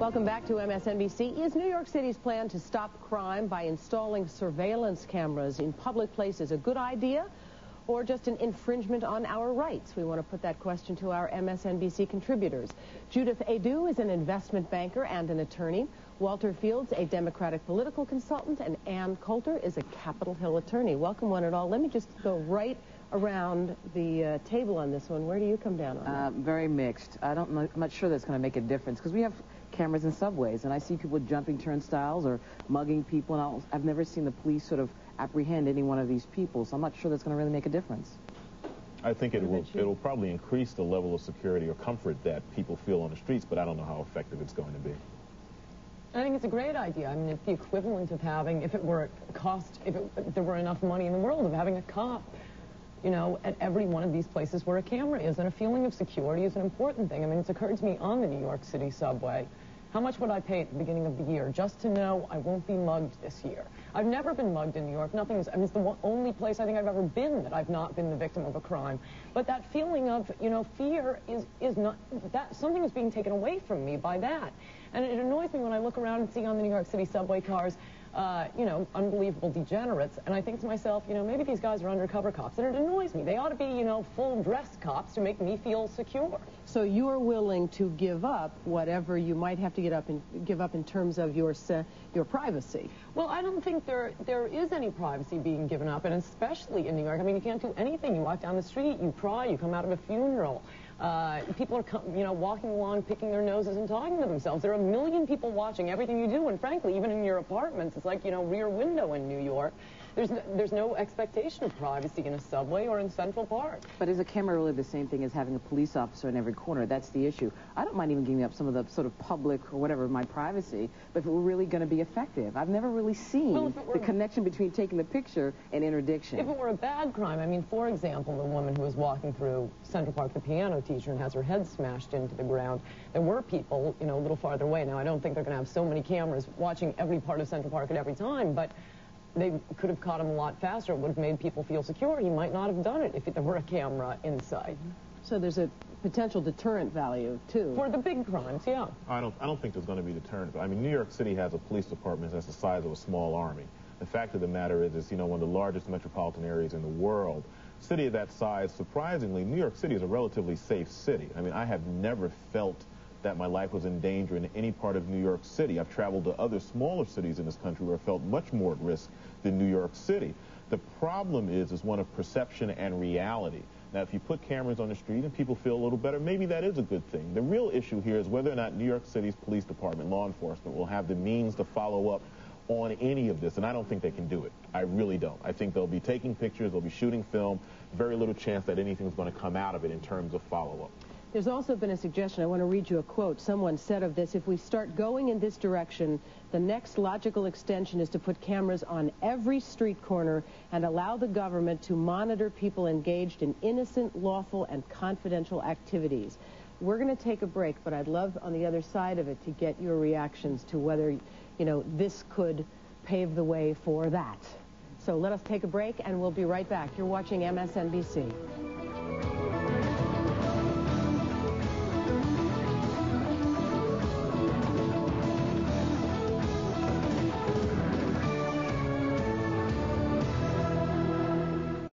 Welcome back to MSNBC. Is New York City's plan to stop crime by installing surveillance cameras in public places a good idea or just an infringement on our rights? We want to put that question to our MSNBC contributors. Judith Aidoo is an investment banker and an attorney. Walter Fields, a Democratic political consultant, and Ann Coulter is a Capitol Hill attorney. Welcome, one and all. Let me just go right around the table on this one. Where do you come down on that? Very mixed. I'm not sure that's going to make a difference because we have cameras in subways, and I see people jumping turnstiles or mugging people, and I've never seen the police sort of apprehend any one of these people, so I'm not sure that's going to really make a difference. I think it'll probably increase the level of security or comfort that people feel on the streets, but I don't know how effective it's going to be. I think it's a great idea. I mean, it's the equivalent of having, if there were enough money in the world, of having a cop, you know, at every one of these places where a camera is. And a feeling of security is an important thing. I mean, it's occurred to me on the New York City subway. How much would I pay at the beginning of the year just to know I won't be mugged this year? I've never been mugged in New York. I mean, it's the only place I think I've ever been that I've not been the victim of a crime. But that feeling of, you know, fear is not, that something is being taken away from me by that. And it annoys me when I look around and see on the New York City subway cars, you know, unbelievable degenerates. And I think to myself, you know, maybe these guys are undercover cops. And it annoys me. They ought to be, you know, full-dress cops to make me feel secure. So you're willing to give up whatever you might have to give up in terms of your privacy? Well, I don't think there is any privacy being given up, and especially in New York. I mean, you can't do anything. You walk down the street, you cry, you come out of a funeral. People are, you know, walking along, picking their noses and talking to themselves. There are a million people watching everything you do, and frankly, even in your apartments, it's like, you know, Rear Window in New York. There's no expectation of privacy in a subway or in Central Park. But is a camera really the same thing as having a police officer in every corner? That's the issue. I don't mind even giving up some of the sort of public or whatever, my privacy, but if it were really going to be effective. I've never really seen the connection between taking the picture and interdiction. If it were a bad crime, I mean, for example, the woman who was walking through Central Park, the piano teacher, and has her head smashed into the ground, there were people, you know, a little farther away. Now, I don't think they're going to have so many cameras watching every part of Central Park at every time, but they could have caught him a lot faster. It would have made people feel secure. He might not have done it if there were a camera inside. So there's a potential deterrent value, too. For the big crimes, yeah. I don't think there's going to be deterrent. I mean, New York City has a police department that's the size of a small army. The fact of the matter is, you know, one of the largest metropolitan areas in the world. City of that size, surprisingly, New York City is a relatively safe city. I mean, I have never felt that my life was in danger in any part of New York City. I've traveled to other smaller cities in this country where I felt much more at risk than New York City. The problem is one of perception and reality. Now, if you put cameras on the street and people feel a little better, maybe that is a good thing. The real issue here is whether or not New York City's police department, law enforcement, will have the means to follow up on any of this, and I don't think they can do it. I really don't. I think they'll be taking pictures, they'll be shooting film, very little chance that anything's going to come out of it in terms of follow-up. There's also been a suggestion, I want to read you a quote. Someone said of this, if we start going in this direction, the next logical extension is to put cameras on every street corner and allow the government to monitor people engaged in innocent, lawful, and confidential activities. We're going to take a break, but I'd love on the other side of it to get your reactions to whether, you know, this could pave the way for that. So let us take a break, and we'll be right back. You're watching MSNBC.